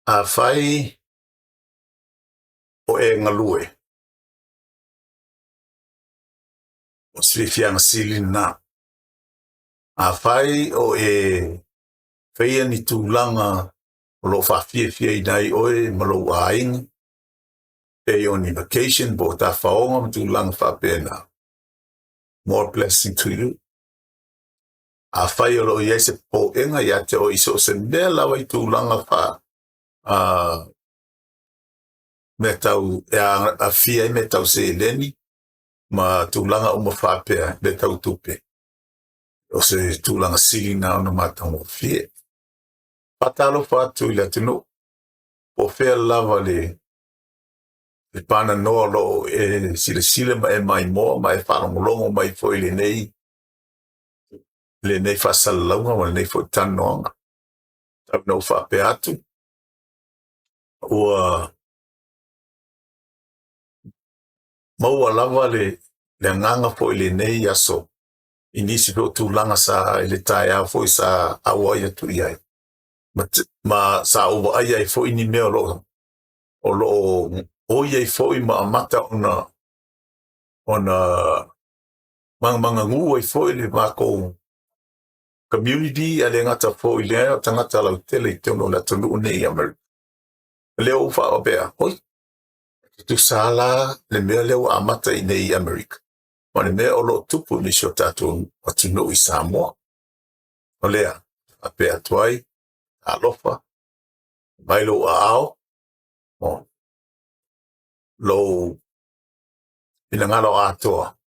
A fai o e ngalue. O swifianga silina. A fai o e feia ni tūlanga o lo whawhiawhia I nai oe malo aing. E o ni vacation bo ta whaonga tūlanga whapena. More blessing to you. A fai o lo iese po enga ia te o iso se mea lawa I tūlanga wha me tau a fia me tau se leni ma tūlanga o ma whapea me tau tupe. O se tūlanga sili na ona mātango fie. Patalo whātu I la tino. O whea lava le pana noa lo e sile ma e mai moa ma e whanongolongo mai fo I le nei whasalaunga ma le nei fo tanoanga. Tau nau whapea atu. Ua maua lava le nganga fo I le nei aso. Inisi fo tūlanga sa le tae a fo I sa awaia tu iai. Ma sa uwa ai fo I ni mea o lo oia fo I ma amata ona manga ngu ai fo I le mako community ale ngata fo I le tangata lau tele I te ono la tonu nei Amerika. Leo ufa o bea, hoi, tu sala le mea leo amata I nei Amerika. Ma le mea o lo tupu ni sio tatu atunu I Samoa. O lea, a bea tuai, a lofa, mailo a ao, o lo inangalo atoa.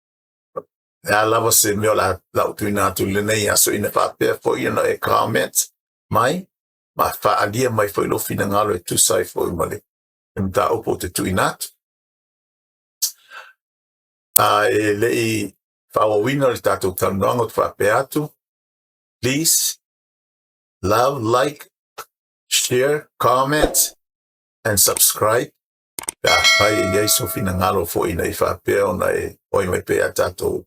Ya lava se mea la utuina atu le nei aso ina whapea fo ina e comment mai, ma whaalia mai fo ilo finangalo e tusai fo I male. Mta upo te tuinatu. E lei whawawina le tātou tanuanga te whapea atu. Please, love, like, share, comment, and subscribe. Ya pai e iaiso finangalo fo ina I whapea o na e oi mai pea tātou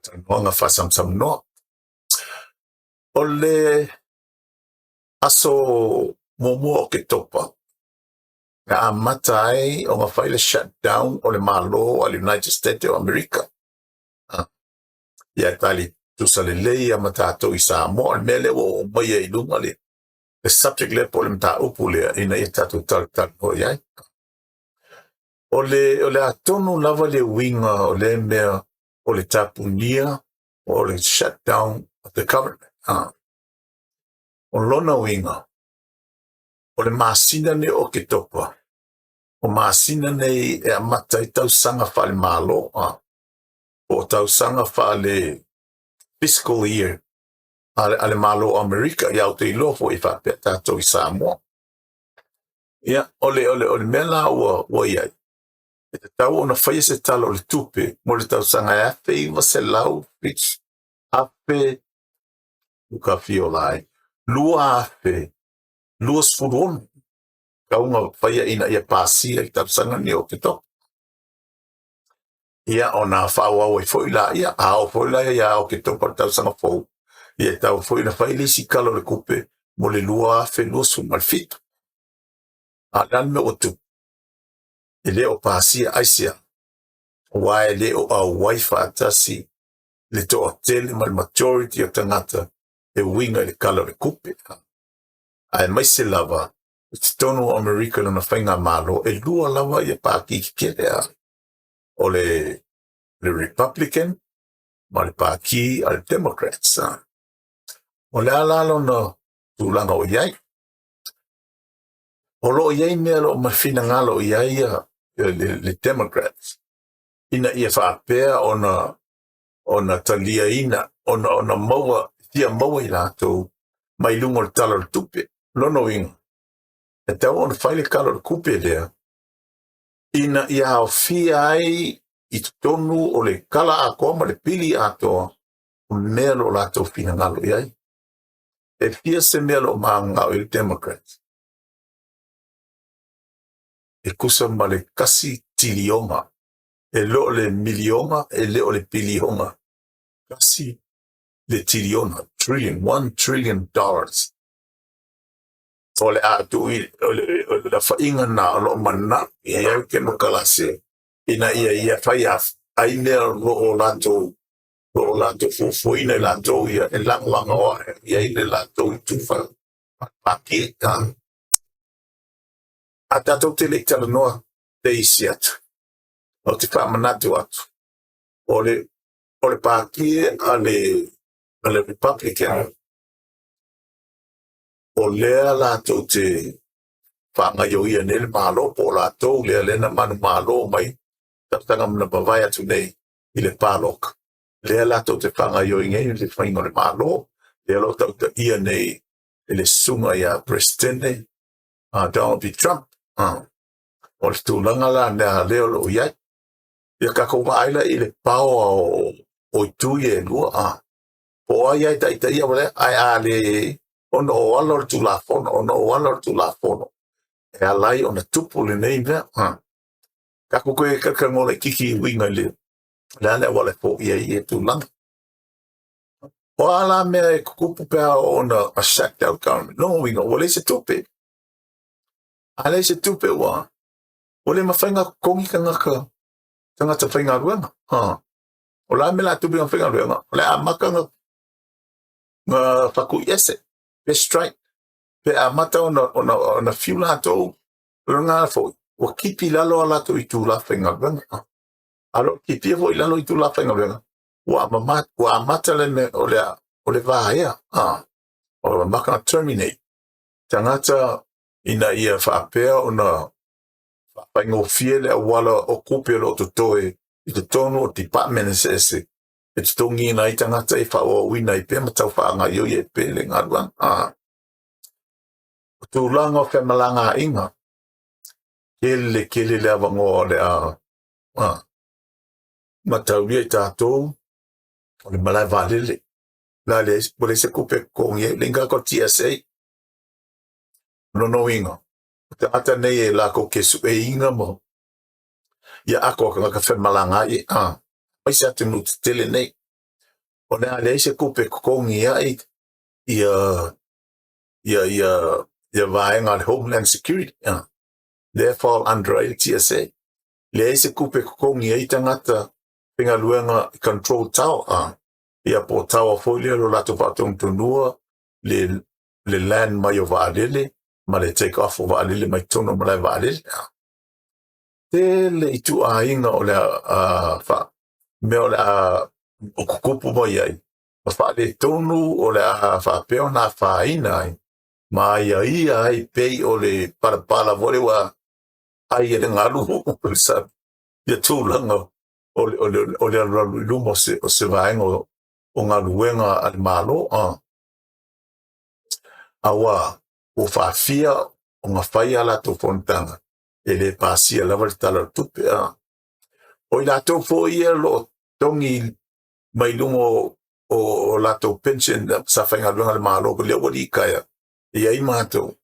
tanuanga whasamsam noa. O le aso momo o ke topa. Nga matai o nga whaile shutdown o le malo o le United States of America. Ia tali tusa le lei a matato I Samoa le mele o mai I lunga le. Le subject le po le mta upu le ina I tatu tal o iai. O le atonu lava le winga o le mea o le tapunia o le shutdown of the government. O lona winga o le masina ne o ke topa. O masina nei e amata I tau sanga whale malo. O tau sanga whale fiscal year. Ale malo Amerika iau te ilofo I whapea tātou I Samoa. Ia, ole mela ua iai. E te tau ona whaia se talo le tupe, mo le tau sanga e afe iwa se lau, which afe, luka fio lai, lua afe, lua sfuron, kaunga whaia ina ia pasia I tau sanga ni o ke to. Ia ona whawau I fwoi la ia, ao fwoi la ia o ke to par tau sanga fwou. Ia tau fwoi na whaile si kalo le kupe, mo le lua afe lua su malfito. A lan me o tu. E leo pasia aisia. Wae leo a waifa atasi. Le to o tele mal majority o tangata. E winga le kala le kupe. Ai mai se lava. It's tono America na whainga malo. E lua lava ia paki kere a. O le Republican. Ma le paki al Democrats. O le alalo na tūlanga o iai. O lo iai mea lo mawhina ngalo iai le Democrats. Ina ia whaapea ona talia ina, ona maua, tia maua I lato, mai lungo le tala le tupe, lono inga. E tau ona whaile kalo le kupe lea, ina ia hao fia ai I tonu o le kala a koa ma le pili atoa, o mea lo lato fina ngalo iai. E fia se mea lo maa ngao I le Democrats. e kusa ma le kasi tilionga, e lo le milionga, e le o le pilionga. Kasi le tiliona, $1 trillion. O le atu o le la fainga na lo mana, ia ke no kalase. Ina ia fai ai ne lo lato fo ina lato ia e lang o ia ina lato tu fa paki ka. Ata to te le tala noa te isiat. O te wha manatu atu. O le paki a le Republican. O lea lato te whangaio ia nele malo po lato lea lena manu malo mai. Taptanga mna bavai atu nei i le palok. Lea lato te whangaio i ngai le whaingo le malo. Lea lo tau ta ia nei i le sunga ia Presidente Donald J. Trump. O le tūlanga la nea leo lo iai. Ia kako maaila i le pao o tui e lua. O ai ai tai ia wale ai a le ono o alor tu la fono, ono o alor tu la fono. E alai ona tupu le nei mea. Kako koe kakamo le kiki winga le. Lale wale po ia i e tūlanga. O ala mea e kukupu pea ona a shutdown government. No winga, wale se tupe. Ale se tupe wa. Wale mawhainga kongi ka ngaka. Tangata whainga ruenga. O la me la tupe nga whainga ruenga. O le a maka nga whaku iese. Pe strike. Pe a mata ona fiu lato. Runga fo. Wa kipi lalo a lato i tū la whainga ruenga. Alo kipi fo i lalo i tū la whainga ruenga. Wa mata le me o le vāia. O maka terminate. Tangata ina ia whaapea ona whaingo fie le awala o kupe lo to toe i te tono o department ese. E te tongi ina i tangata i whaoa wina i pēma tau whaanga iu i e pēle ngaruan. O tūlanga o whamalanga inga. Kele le awango o le matauria i tātou o le malai vālele. La le se kupe kongi linga ko TSA. No inga. Te ata nei e lako ke su e inga mo. Ia ako ka whamalanga i. Mai se atu nu te tele nei. O nea le se kupe kongi ai. Ia vaenga le Homeland Security. They fall under TSA. Le se kupe kongi ai tangata pinga luenga control tower. Ia po tower foile lo lato patong tunua le land mai o vaalele. Ma le take off o vaalele mai tono ma le vaalele. Tele i tu a inga o le mea o le o kukupu mai ai. Ma wha le tonu o le wha peo na wha ina ai. Ma ia ai pei o le parapala vore wa ai e le ngalu o sa ia tūlanga o le lumo o se vaenga o ngaluenga al malo. Awa o whaafia o ngā whai ala tō whontanga. E le pāsia lava le tala tupe. O i lātou fo ia lo tongi mai lungo o lātou pension sa whainga luenga le malo ko lea wadi kaya. I ai mātou.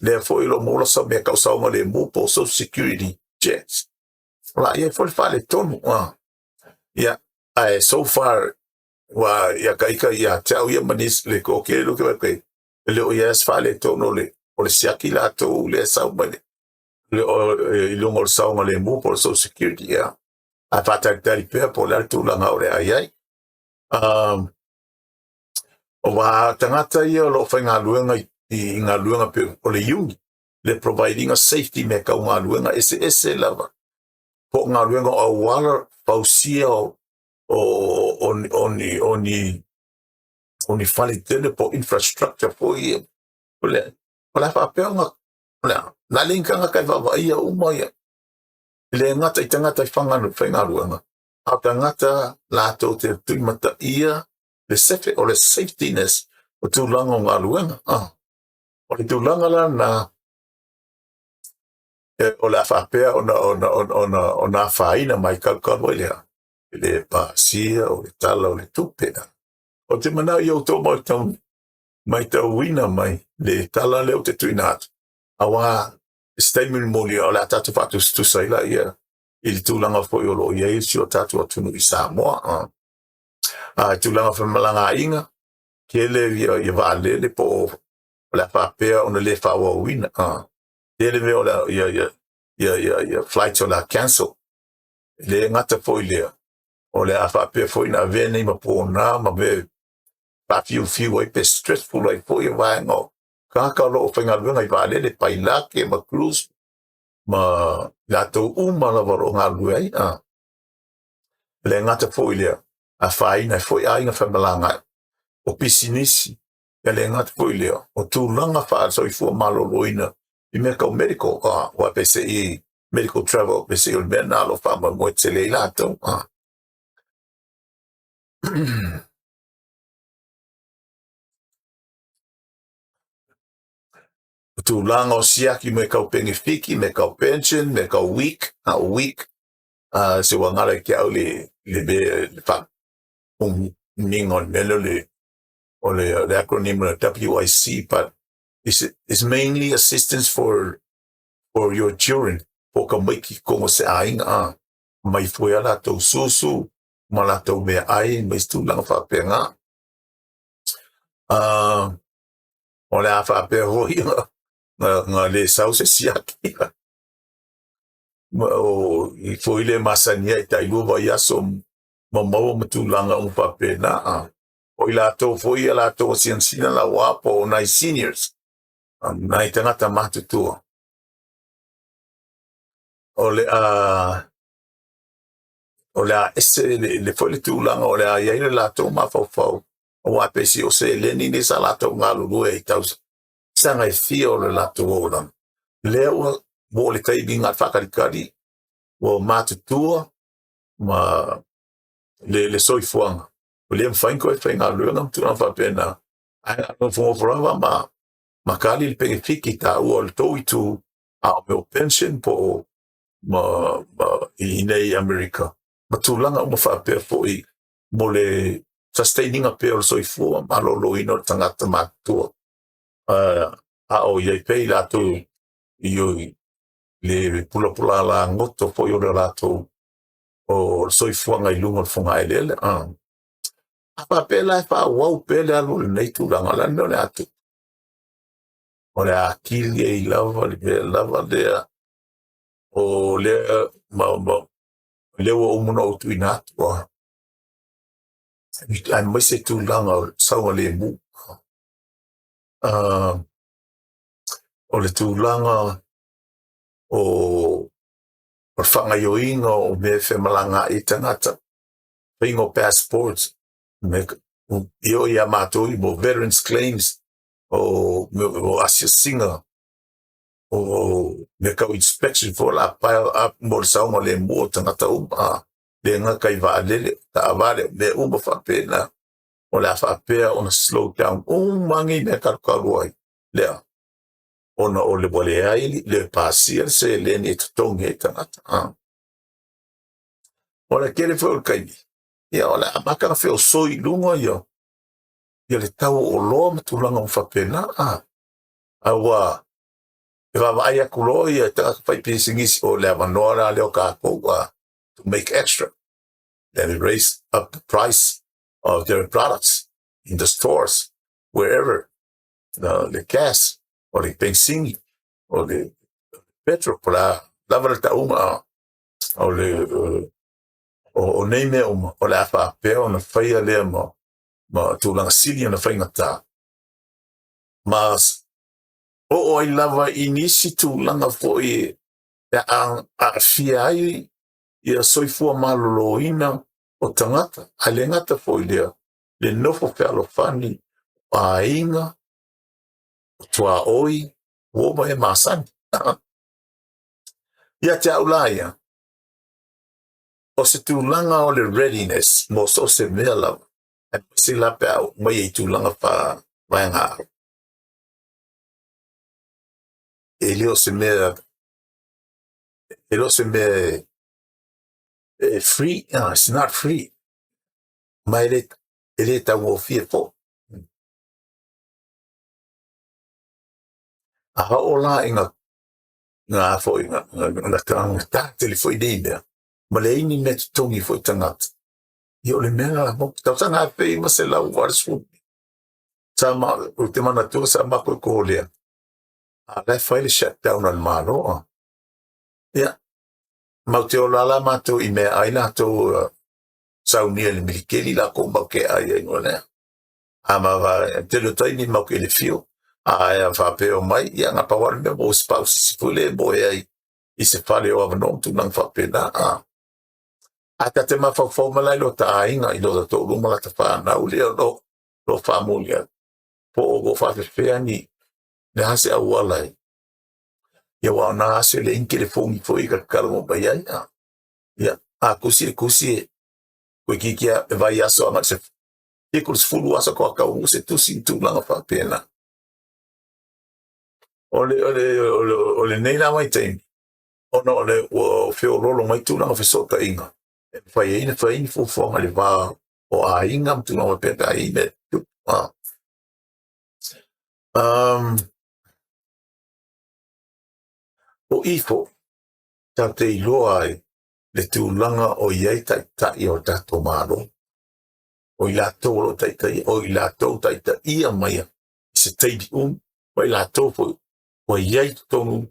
Lea fo i lo mola sa mea kausaunga le mupo Social Security checks. La ia fo le whale tonu. Ia, so far, wa ia kaika ia tau ia manis le ko ke lo ke kai. Le o ia whale tonu le o le siaki lātou le sau mai le i lungo le saunga le mupo Social Security ia. A whatak tari pēr po le tūlanga o le ai. O wa tangata ia lo whainga luenga i ngā luenga pe o le iungi. Le providing a safety me ka ngā luenga ese lava. Po ngā luenga o wala pausia o ni whale tene po infrastructure po ia. O le whapea ngā. Nā linka ngā kai wawa ia umaya. Le ngata i tangata i whanganu whainga luenga. A tangata lātou te tuimata ia le sefe o le safetyness o tūlanga o ngā luenga. O le tūlanga la na o la whapea o nā whaina mai kalkalo i lea. Le pāsia o le tala o le tupea. O te mana i au tō mai tau wina mai le tala leo te tuināt. Awa statement moli o la tatu fatu stu saila ia il tulanga fo yolo ia il sio tatu atunu i Samoa tulanga fa malanga inga kele ia vale le po la fa pe on le fa wa win ele me ola ia flight ola cancel le ngata fo ile o le afa pe fo ina vene ma po na ma ve pa fiu ai pe stressful ai fo ia va ngo ka lo fa ngal i vale le paila ke ma cruise ma lato uma la varo ngalu ai le ngata fo ile a fai na fo ai na famalanga o pisinisi le ngata fo ile o tu langa fa so i fo malo loina i me ka medical wa pese i medical travel pese o bena lo fa mo tele lato tu langa o siaki me ka benefiki me ka pension me ka week se wa ngala ke au le be fa ningon melole or the acronym WIC, but it's mainly assistance for your children. Po ka mai ki kongo se ainga mai foi ala tau susu, mala tau me ai, mai stu langa whapenga. O le a whape hoi ngā le sau se siaki. O I foi le masania I tai lua ia so mamau matu langa whapena. O I lato foi a lato siansina la wapo nai seniors. Nai tangata matutua. O le ese le foi le tūlanga o le a iai le lato mawhauwhau. O wapesi o se leni ni sa lato ngā lulue I tau sanga I fia o le lato o lang. Lea ua mo le taibi ngā whakarikari o matutua ma le soifuanga. O le mwhainko e whainga luenga mtuna whapena. Ai ngā whongoforawa ma kali le penge fiki ta ua le tau I tu a o meo pension po I nei Amerika. Ma tūlanga o ma whapea po I mo le sustaining a peo le soifua ma lolo ino tangata mātua. A o iai pei lato I le pula la ngoto po I le lato o soifua ngai lunga le funga elele. A whapea lai wha wau pele alo le nei tūlanga la no le atu. O le a kili e I lava lea o lea lewa o muna o tu inatu ai mai se tu langa saunga le mu o le tu langa o whanga yoinga o me whemalanga I tangata pingo passports me io ia mātou I mo veterans claims o Asia Singer o me kau inspection for la pile up mo saunga le mu tangata le nga kai vale ta vale me uma whapena o la whapea on a slow down mangi me karuai lea ona o le wale ai le pasia se le ni tutongi e tangata o la kere whao kai ia o la amaka whao soi lunga ia le tau o loa matulanga o whapena awa e wawai a kulo ia taka whai pisingis o le amanora leo kako to make extra. Then it raised up the price of their products in the stores, wherever the gas or the benzene or the petrol, la lavarta or the o name o la fa pe on faia le ma tu lang sili na fainga ta. Mas o I lava inisi tu langa foi a fiai ia soifua maloloina o tangata, a le ngata foi lea, le nofo whealofani, a inga, o tua oi, uoma e masani. Ia te aulaia, o se tūlanga o le readiness, mo so se mea lava, e se lape au, mai e tūlanga wha vaenga au. E leo se mea, free, it's not free. Mai ele ta wo fearful. A haola inga nga foi nga ta telefoi dei mea. Ma le ini me tongi foi tangata. Io le mea la mo tau sanga pe ma se lau warsu. Sa ma o te mana tu sa ma ko lea. A le fai le shutdown al malo. Ya. Ma te o lala ma to i mea aina to saunia le milikeli la ko ma ke ai ai ngone. Ama va te lo tai ni ma ke le fio. A ya fa pe o mai ya nga pa wa me mo spouse si fule bo ai. I se fale o avano tu nang fa pe na. Ata te mawhawhau malai lo ta ainga I lo to luma la ta whanau lea lo whamulia. Po o go whawhewhea ni le hase au alai. Ia wa na hase le inke le whongi fo I ka karamo bai ai. Ia, a kusi e kusi e. Koe kikia e vai aso anga se. E kuris fulu asa ko aka ungu se tusi tu langa whapena. Ole nei la mai teimi. Ono ole o whio rolo mai tu langa whisota inga. Fai ina fai ni fufonga le va o a inga tu langa peta ina. O ifo tau te iloa ai le tūlanga o iei tai o tato maro. O I lātou o tai o I lātou tai ia maia. Se teidi o I lātou po o iei tonu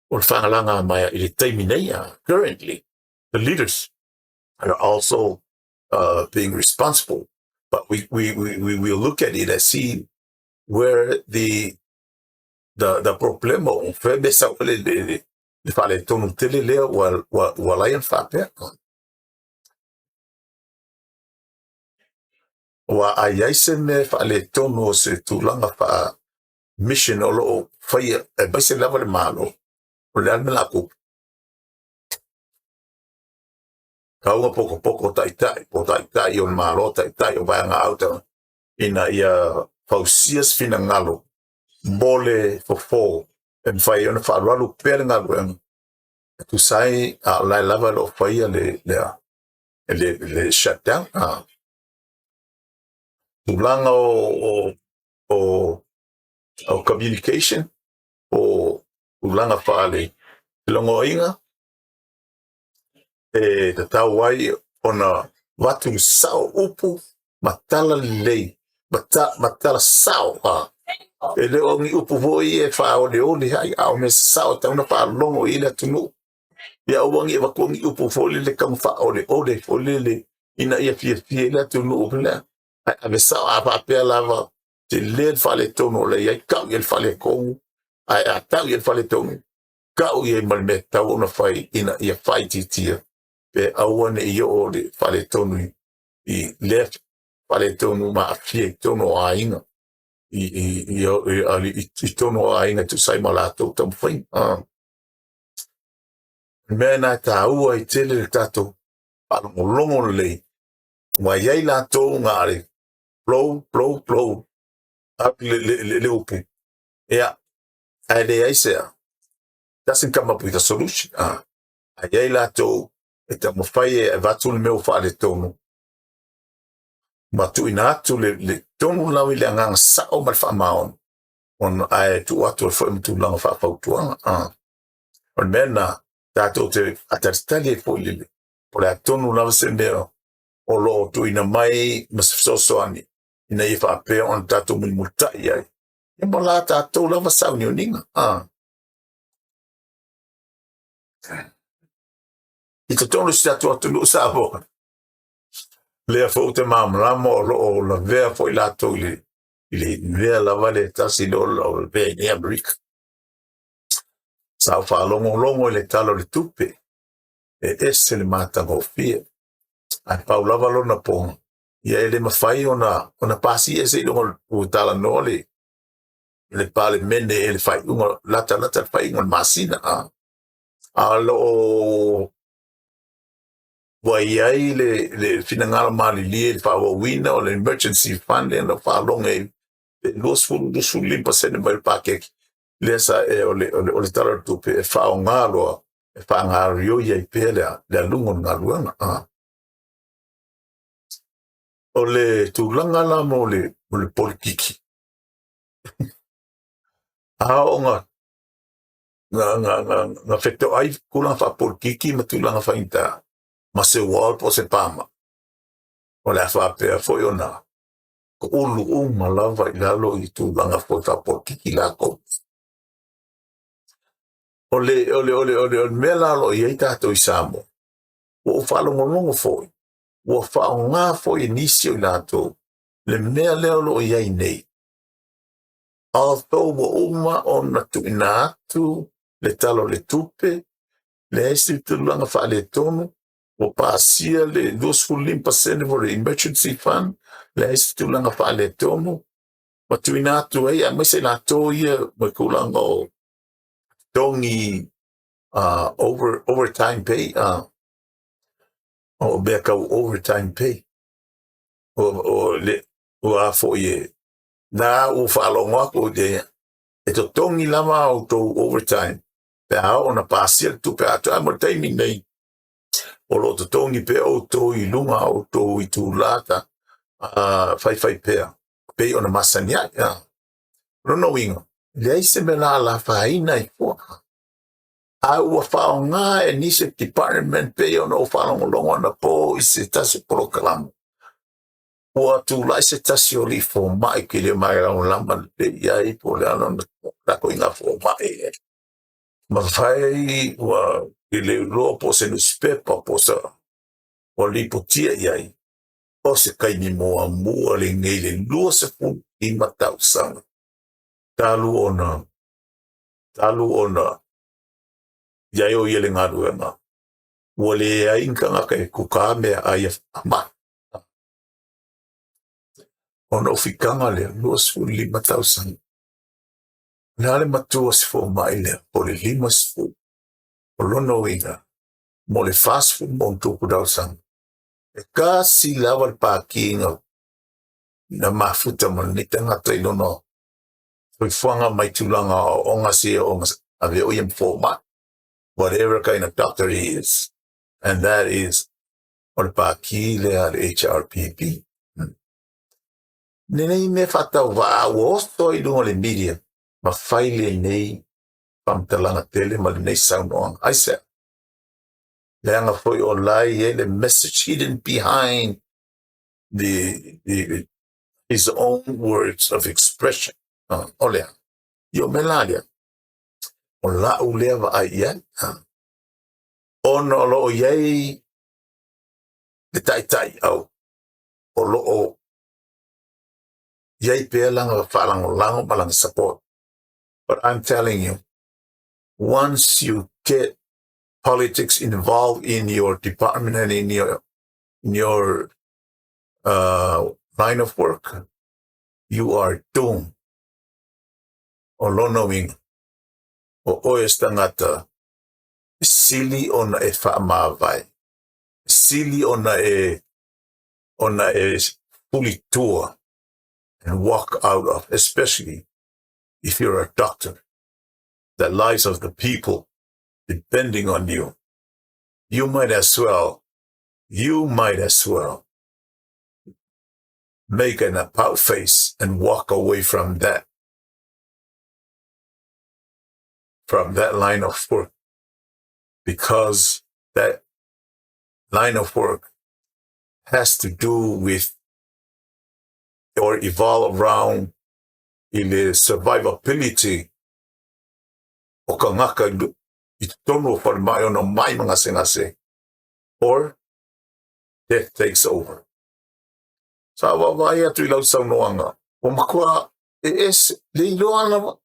o le whangalanga maia I le teimi nei currently. The leaders are also being responsible. But we will look at it and see where the problema o febe sa le fale tonu tele lea wa layan fape. Wa ayaise me fale tonu o se tulanga fa mission o lo faya e baise lava le malo o le alme la kup. Kaunga poko tai o le malo tai o vayanga auta ina ia fausias fina ngalo mole fofo en fai ona fa ralu pere ngalo tu sai a la lava lo faya le shutdown tulanga o communication o tulanga fale longo inga e te tawai ona watu sao upu matala lei matala sao e le ongi upu voi e fa o le oli hai au me sao tauna pa longo ila tunu ya wangi e wakongi upu foli le kam fa o le foli le ina ia fie la tunu upela a me sao a pa pe lava te le fale tono le ia ka il fale ko a ta il fale tono ka o ye mal me ta ona fai ina ia fai titia pe awane I o le fale tonu I left fale tonu ma fie tono a inga I tono a inga tu sai malato tam fai mena ta ua I tele le tato palo longo le wa yai la to ngare flow up le upu yeah ade aisa doesn't come up with a solution yai la to eta mo fai e vatul meu fa le tono ma tu ina tu le tono la le ngang sa o mal fa maon on ai tu atu fo tu lang fa tu on mena tato te atastali fo le por la tono la se mero o lo tu ina mai mas so ani ina I fa pe on tato mul mutai ai e mo la tato la va sa ninga I te tono sta tu atu sa bo le fo te mam la mo lo la ver fo la to le ver la vale tasi lo ve ni America sa fa longo le talo le tupe e esse le mata go fie a paula valo na po ia ele mafai ona pasi ese lo tala no le pale mende ele fai una lata fai una masina a lo vai ai le finangala mali le fa wina o le emergency fund e fa longe los fu su limpa se ne mai pake le sa o le tala tupe e fa ngalo e fa ngalo yo ye pele le lungo ngalo o le tulanga la mo le politiki a onga nga feto ai kulang fa por kiki matulanga fa inta ma se wal po se pama o la fa pe foi ona ko ulu malava ilalo i tulanga fo fa por kiki la ko ole mela lo i tato i samo o fa lo mongo foi o fa nga foi inisio lato le mea leo lo i ai nei although o uma ona tu inatu le talo le tupe le esi tulanga fa le tono o pasia le 2% for the emergency fund le esi tulanga fa le tono ma tu inatu ai a mese la toia ma kulanga o tongi overtime pay o beka overtime pay o le o a fo ye na o fa lo ngako de e to tongi lama o to overtime pe a ona pasia tu pe atu a mo timing nei o lo to tongi pe o to i lunga o to i tu lata fai pea pe ona masania no inga le se me la faina i fo a ua whaonga e nise department pe ona o whalongolongo na po i se tasi program ua tu lai se tasi o li fo mai ki le mai rao lama le iai po le ano na ko inga fo mai ma fai ua i le loa po se newspaper po sa o li po tia iai o se kaini moa mua le ngei le lua se fu i matau sanga talu ona iai o iele ngadu e ma ua le ai inka ngaka e kukame ai ama ona ufikanga le lua se fu li matau sanga na le matua se fu mai le o le lima se fu o lono inga mo le fast food mo tuku dau sanga e kasi lava le pakinga na mafuta mo nita ngata i lono fuanga mai tulanga o ngasi o ave o yem forma whatever kind of doctor he is and that is o le pakile al HRPP nenei me fata wa o so i lungo le media ma faile nei pamtalanga tele ma le nei sound on I said leanga foi o lai the message hidden behind the his own words of expression olea yo melalia o la uleva ai ya ono lo yei le tai au o lo yei pelang falang lang malang support but I'm telling you once you get politics involved in your department and in your line of work you are doomed o lo knowing o estangata sili ona e whaamawai. Sili ona e pulitua and walk out of, especially if you're a doctor. The lives of the people depending on you. You might as well make an about face and walk away from that line of work because that line of work has to do with or evolve around in the survivability o ka ngaka i tono whare mai ono mai mga sengase or death takes over. Sa wawai atu i lau sau noanga o makua le iloana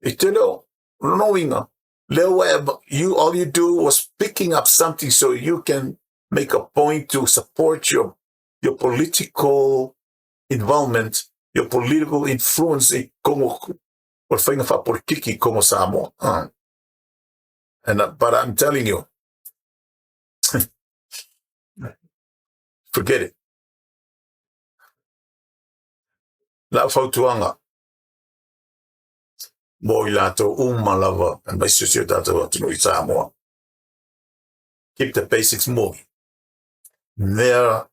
i te leo knowinga leo all you do was picking up something so you can make a point to support your political involvement, your political influence como or whainga whaporikiki como Samoa. But I'm telling you, forget it. La fautuanga mo i lato lava and my sister tato atu i Samoa. Keep the basics moving. There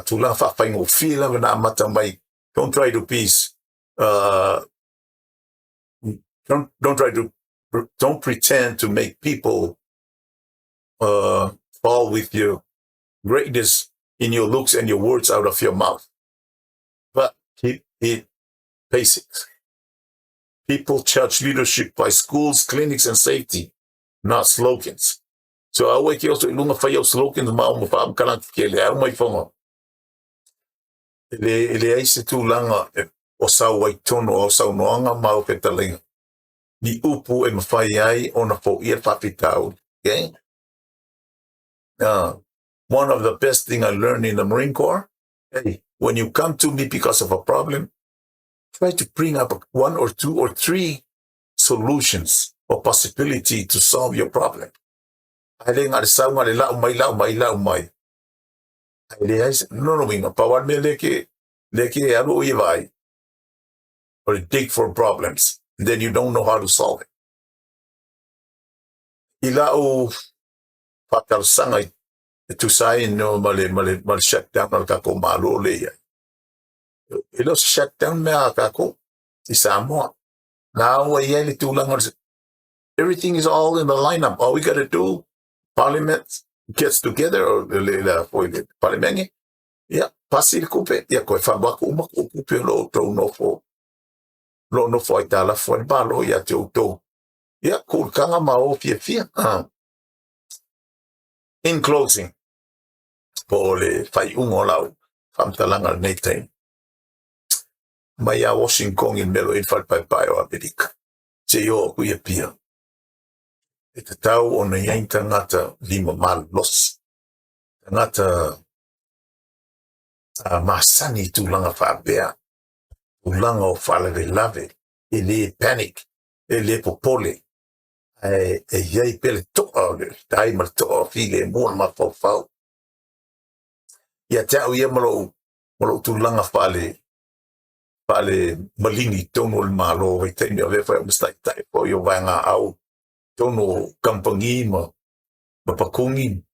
tula whaingo fila na mata mai. Don't try to piece don't pretend to make people fall with your greatness in your looks and your words out of your mouth. But keep it basics. People judge leadership by schools, clinics, and safety, not slogans. So I wake also ilunga fa slogans ma fa kalang kele au mai fonga. Ele ai se tūlanga o sau waitono o sau noanga ma o petalinga. Ni upu e mawhai ai o na po ia whapitau. Okay? One of the best thing I learned in the Marine Corps, hey, when you come to me because of a problem, try to bring up one or two or three solutions or possibility to solve your problem. Ai ngā sau ngā le lau mai. No, pawan me leke alu i vai. Or dig for problems. And then you don't know how to solve it. Ilau fatal sangai to say no mal shutdown al kako malo le. Ilo shutdown me kako i Samoa. Now everything is all in the lineup. All we gotta do, Parliament gets together or the Parliament. Yeah, pasil kupe. Yeah, ko fa ba ko kupe lo to no fo. Lo no fo itala fo ba lo ya to. Yeah, cool kanga ma o fia. In closing, po le fai ungo lau fam talanga nei time. Maya Washington in melo in fal pai o Amerika. Che yo ku ia pia. E te tau o na iain tangata lima mal los. Tangata masani tūlanga whapea. Tūlanga o whalare lave. E le panic. E le popole. E iai pele toa o le. Tai mal toa file mua ma fau. Ia tau ia malo tūlanga whale malini tono le malo. Wai taimi a wefa o mistai tai po yo vanga au. Tono kampangi ma pakungi.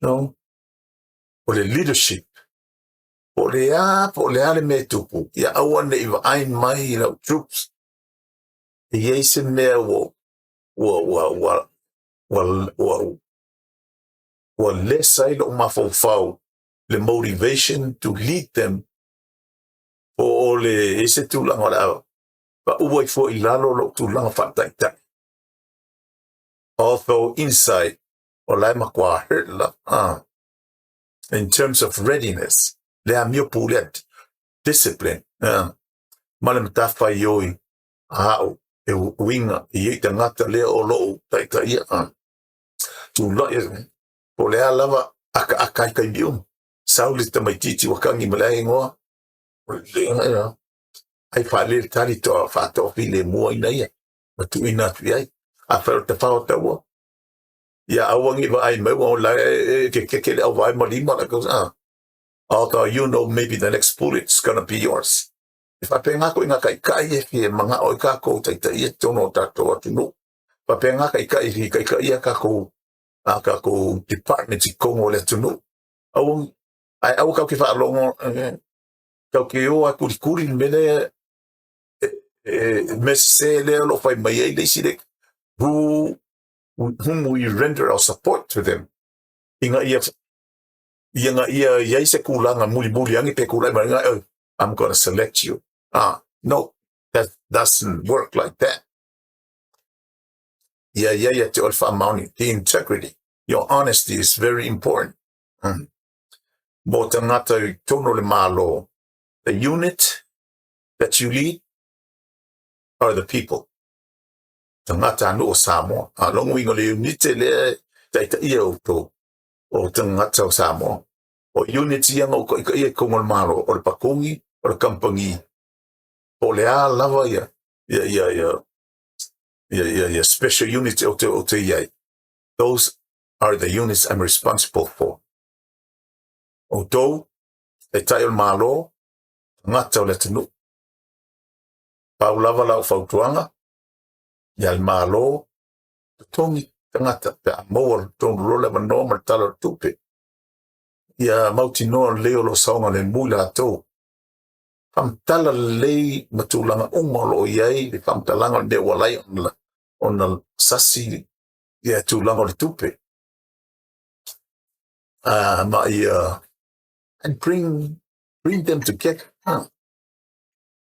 No? O le leadership. Po le ale me tupu. Ia awane iwa ain mai lau troops. Ia se mea wa lesa ilo mafau le motivation to lead them. O le ese tūlanga la. Pa uwai fo ilalo lo tūlanga whantaitai. Although inside, o lai makwa hurt la. In terms of readiness, le amio pulet, discipline. Malam tafa yoi, hao, e winga, i ngata le o lo, taita ia. Tu lo o le lava, aka kai bium. Sauli tamaititi wakangi malai ngoa. Ai whale tari toa whato file mua ina ia. Matu ina tu iai. A whare te whao taua. Ia awangi wa ai mewa o lai ke le au vai malima la goes, although you know maybe the next bullet's gonna be yours. If I pay ngako inga kai e fie manga o kako taita ia tono tato atu no. Pa pay ngaka kai ia kako department I kongo le tunu. Awang ai au kau ki wha longo kau ki o a kuri mele mese le lo fai mai e leisi whom we render our support to them. Inga ia se kulanga muli angi pe kulai I'm going to select you. No, that doesn't work like that. Yeah, te olfa mauni. The integrity, your honesty is very important. Mo tangata tono le malo. The unit that you lead are the people. Tangata anu o Samoa. Long wingo le unite le taita ia o tangata o Samoa. O unit yang o ia kongol malo. O le pakungi, o le kampangi. O le a lava ia special units o te iai. Those are the units I'm responsible for. O tau, e tai o malo, ngata o le tanu. Pau lava lau fautuanga, ia le malo, tongi tangata, pe a moa tonu rola manoa martala tupe. Ia mauti noa leo lo saunga le mula tau. famtala lei matulanga ungolo yai le famtalanga de walai on the sasi ya tulanga le tupe and bring them together.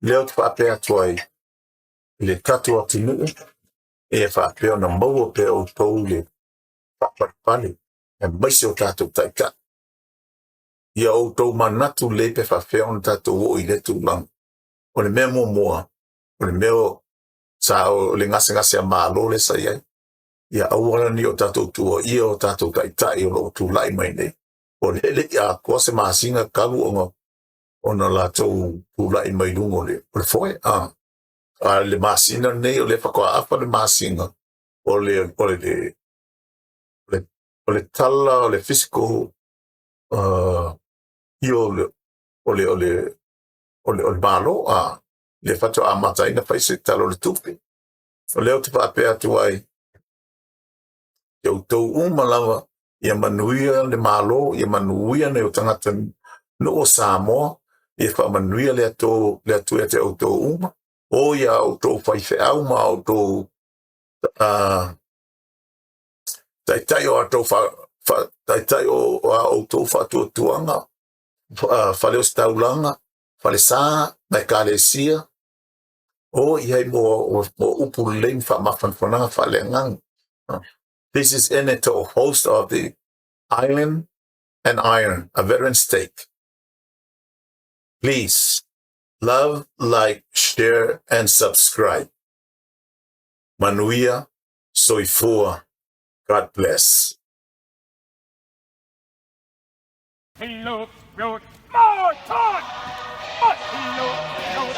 Leo te whapea tuai le tatu atu nuu e whapea na maua pe o tau le whapapale e maise o tātou taita. Ia o tau manatu le pe whapea on tātou o i le tūlang. O le mea mua, o le mea sa o le ngase a mālo le sa iai. Ia awala ni o tātou tua ia o tātou taita i o lo tūlai mai nei. O le ia kua se maasinga kalu o na lātou tūlai mai lungo le. O le foe, le masina nei o le whakoa apa le masinga o le tala o le fiscal i o le malo le whato a mataina whaise talo le tupi o leo te whapea tuai i au tau umalawa ia manuia le malo ia manuia ne o tangata no o Samoa ia whamanuia le atu e te au tau uma o ia au tau whaife au ma au tau taitai o atou taitai o autou whatuatuanga whale o staulanga whale sā mai kālesia o iai mo upu lein whamawhanwhananga whale ngang. This is Eneto, host of the Island and Iron, a veteran state. Please love, like, share, and subscribe. Manuia soifua. God bless. He looked good. More talk! But he looked good.